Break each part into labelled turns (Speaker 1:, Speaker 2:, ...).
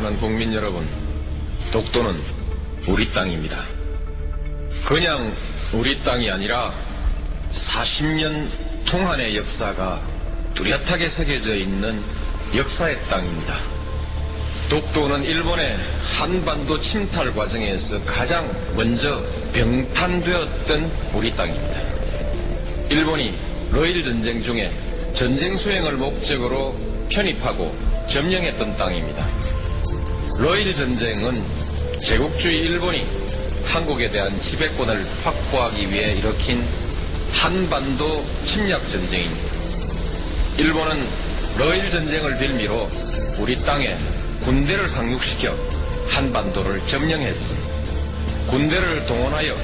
Speaker 1: 존경하는 국민 여러분, 독도는 우리 땅입니다. 그냥 우리 땅이 아니라 40년 통한의 역사가 뚜렷하게 새겨져 있는 역사의 땅입니다. 독도는 일본의 한반도 침탈 과정에서 가장 먼저 병탄되었던 우리 땅입니다. 일본이 러일 전쟁 중에 전쟁 수행을 목적으로 편입하고 점령했던 땅입니다. 러일 전쟁은 제국주의 일본이 한국에 대한 지배권을 확보하기 위해 일으킨 한반도 침략 전쟁입니다. 일본은 러일 전쟁을 빌미로 우리 땅에 군대를 상륙시켜 한반도를 점령했습니다. 군대를 동원하여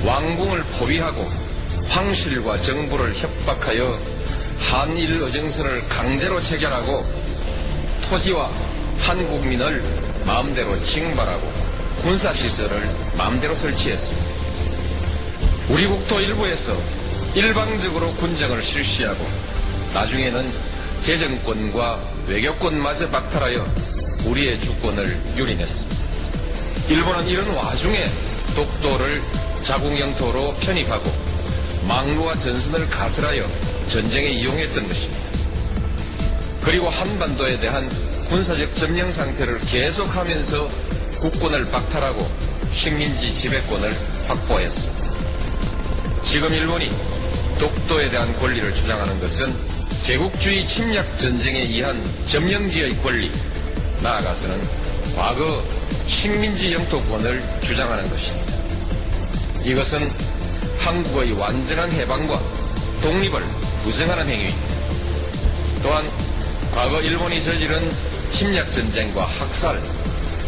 Speaker 1: 왕궁을 포위하고 황실과 정부를 협박하여 한일 어정선을 강제로 체결하고 토지와 한국민을 마음대로 징발하고 군사시설을 마음대로 설치했습니다. 우리 국토 일부에서 일방적으로 군정을 실시하고 나중에는 재정권과 외교권마저 박탈하여 우리의 주권을 유린했습니다. 일본은 이런 와중에 독도를 자국 영토로 편입하고 망루와 전선을 가설하여 전쟁에 이용했던 것입니다. 그리고 한반도에 대한 군사적 점령 상태를 계속하면서 국권을 박탈하고 식민지 지배권을 확보했습니다. 지금 일본이 독도에 대한 권리를 주장하는 것은 제국주의 침략 전쟁에 의한 점령지의 권리, 나아가서는 과거 식민지 영토권을 주장하는 것입니다. 이것은 한국의 완전한 해방과 독립을 부정하는 행위입니다. 또한 과거 일본이 저지른 침략 전쟁과 학살,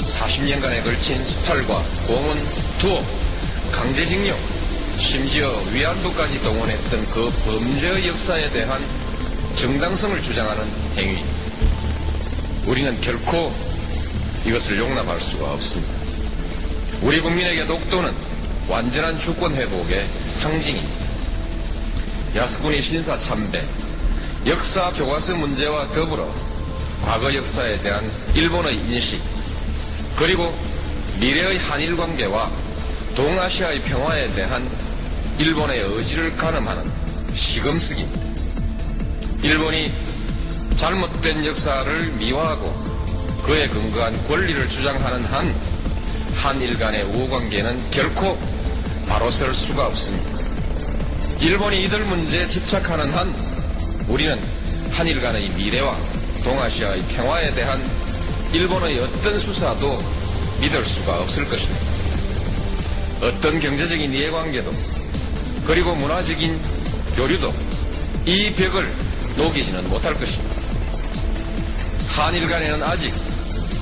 Speaker 1: 40년간에 걸친 수탈과 고문, 투옥, 강제징용, 심지어 위안부까지 동원했던 그 범죄의 역사에 대한 정당성을 주장하는 행위입니다. 우리는 결코 이것을 용납할 수가 없습니다. 우리 국민에게 독도는 완전한 주권 회복의 상징입니다. 야스쿠니 신사 참배, 역사 교과서 문제와 더불어 과거 역사에 대한 일본의 인식, 그리고 미래의 한일 관계와 동아시아의 평화에 대한 일본의 의지를 가늠하는 시금석입니다. 일본이 잘못된 역사를 미화하고 그에 근거한 권리를 주장하는 한 한일 간의 우호관계는 결코 바로 설 수가 없습니다. 일본이 이들 문제에 집착하는 한 우리는 한일 간의 미래와 동아시아의 평화에 대한 일본의 어떤 수사도 믿을 수가 없을 것입니다. 어떤 경제적인 이해관계도 그리고 문화적인 교류도 이 벽을 녹이지는 못할 것입니다. 한일 간에는 아직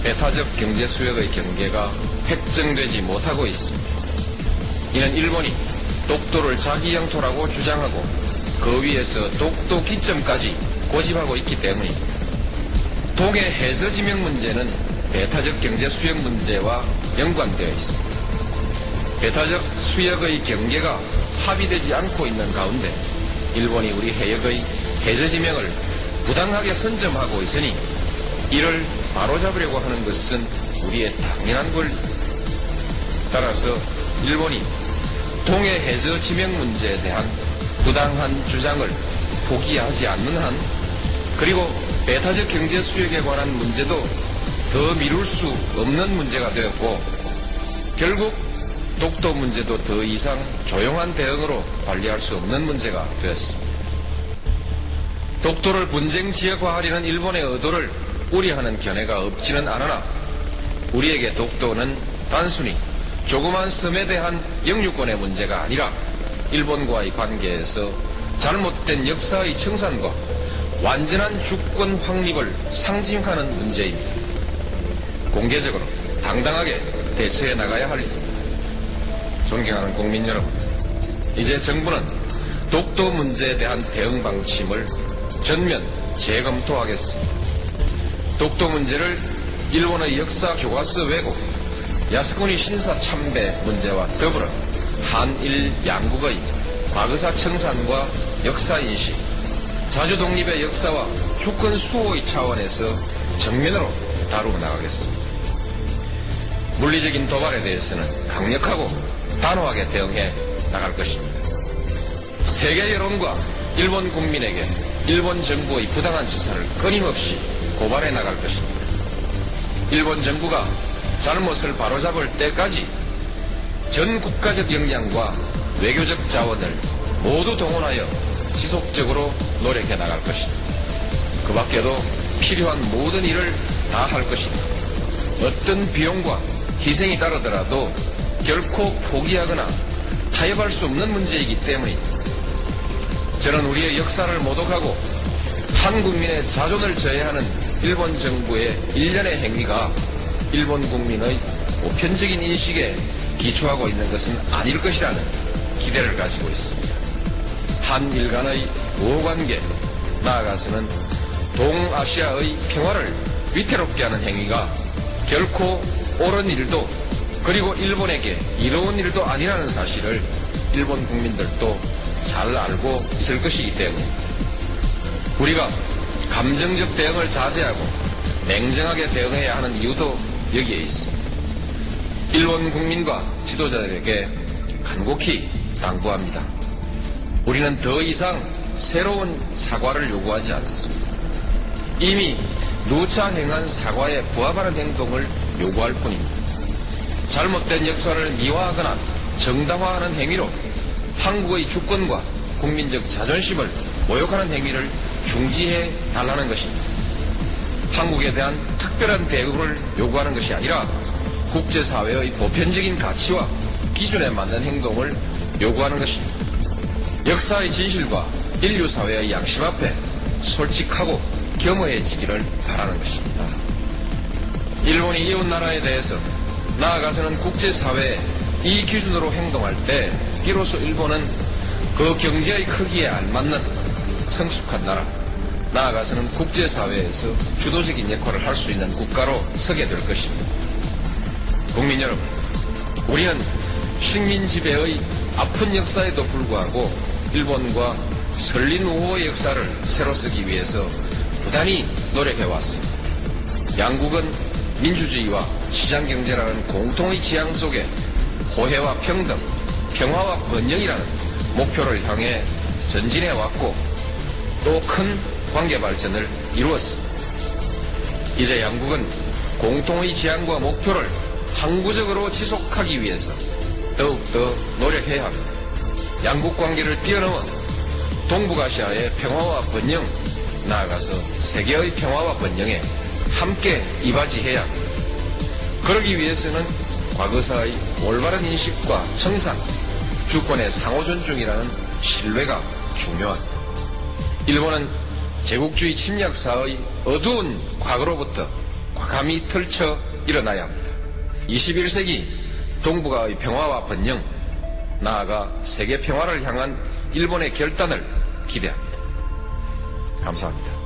Speaker 1: 배타적 경제 수역의 경계가 획정되지 못하고 있습니다. 이는 일본이 독도를 자기 영토라고 주장하고 그 위에서 독도 기점까지 고집하고 있기 때문입니다. 동해 해저 지명 문제는 배타적 경제 수역 문제와 연관되어 있습니다. 배타적 수역의 경계가 합의되지 않고 있는 가운데 일본이 우리 해역의 해저 지명을 부당하게 선점하고 있으니 이를 바로잡으려고 하는 것은 우리의 당연한 권리입니다. 따라서 일본이 동해 해저 지명 문제에 대한 부당한 주장을 포기하지 않는 한, 그리고 배타적 경제 수역에 관한 문제도 더 미룰 수 없는 문제가 되었고 결국 독도 문제도 더 이상 조용한 대응으로 관리할 수 없는 문제가 되었습니다. 독도를 분쟁 지역화하려는 일본의 의도를 우려하는 견해가 없지는 않으나 우리에게 독도는 단순히 조그만 섬에 대한 영유권의 문제가 아니라 일본과의 관계에서 잘못된 역사의 청산과 완전한 주권 확립을 상징하는 문제입니다. 공개적으로 당당하게 대처해 나가야 할 일입니다. 존경하는 국민 여러분, 이제 정부는 독도 문제에 대한 대응 방침을 전면 재검토하겠습니다. 독도 문제를 일본의 역사 교과서 왜곡, 야스쿠니 신사 참배 문제와 더불어 한일 양국의 과거사 청산과 역사인식, 자주 독립의 역사와 주권 수호의 차원에서 정면으로 다루어 나가겠습니다. 물리적인 도발에 대해서는 강력하고 단호하게 대응해 나갈 것입니다. 세계 여론과 일본 국민에게 일본 정부의 부당한 지사를 끊임없이 고발해 나갈 것입니다. 일본 정부가 잘못을 바로잡을 때까지 전 국가적 역량과 외교적 자원을 모두 동원하여 지속적으로 노력해 나갈 것입니다. 그 밖에도 필요한 모든 일을 다 할 것입니다. 어떤 비용과 희생이 따르더라도 결코 포기하거나 타협할 수 없는 문제이기 때문입니다. 저는 우리의 역사를 모독하고 한 국민의 자존을 저해하는 일본 정부의 일련의 행위가 일본 국민의 보편적인 인식에 기초하고 있는 것은 아닐 것이라는 기대를 가지고 있습니다. 한일 간의 우호관계, 나아가서는 동아시아의 평화를 위태롭게 하는 행위가 결코 옳은 일도 그리고 일본에게 이로운 일도 아니라는 사실을 일본 국민들도 잘 알고 있을 것이기 때문에 우리가 감정적 대응을 자제하고 냉정하게 대응해야 하는 이유도 여기에 있습니다. 일본 국민과 지도자들에게 간곡히 당부합니다. 우리는 더 이상 새로운 사과를 요구하지 않습니다. 이미 누차 행한 사과에 부합하는 행동을 요구할 뿐입니다. 잘못된 역사를 미화하거나 정당화하는 행위로 한국의 주권과 국민적 자존심을 모욕하는 행위를 중지해 달라는 것입니다. 한국에 대한 특별한 대우를 요구하는 것이 아니라 국제사회의 보편적인 가치와 기준에 맞는 행동을 요구하는 것입니다. 역사의 진실과 인류사회의 양심 앞에 솔직하고 겸허해지기를 바라는 것입니다. 일본이 이웃나라에 대해서 나아가서는 국제사회에 이 기준으로 행동할 때 비로소 일본은 그 경제의 크기에 알맞는 성숙한 나라, 나아가서는 국제사회에서 주도적인 역할을 할 수 있는 국가로 서게 될 것입니다. 국민 여러분, 우리는 식민 지배의 아픈 역사에도 불구하고 일본과 설린 우호의 역사를 새로 쓰기 위해서 부단히 노력해왔습니다. 양국은 민주주의와 시장경제라는 공통의 지향 속에 호혜와 평등, 평화와 번영이라는 목표를 향해 전진해왔고 또 큰 관계 발전을 이루었습니다. 이제 양국은 공통의 지향과 목표를 항구적으로 지속하기 위해서 더욱더 노력해야 합니다. 양국 관계를 뛰어넘어 동북아시아의 평화와 번영, 나아가서 세계의 평화와 번영에 함께 이바지해야 합니다. 그러기 위해서는 과거사의 올바른 인식과 청산, 주권의 상호 존중이라는 신뢰가 중요합니다. 일본은 제국주의 침략사의 어두운 과거로부터 과감히 털쳐 일어나야 합니다. 21세기 동북아의 평화와 번영, 나아가 세계 평화를 향한 일본의 결단을 기대합니다. 감사합니다.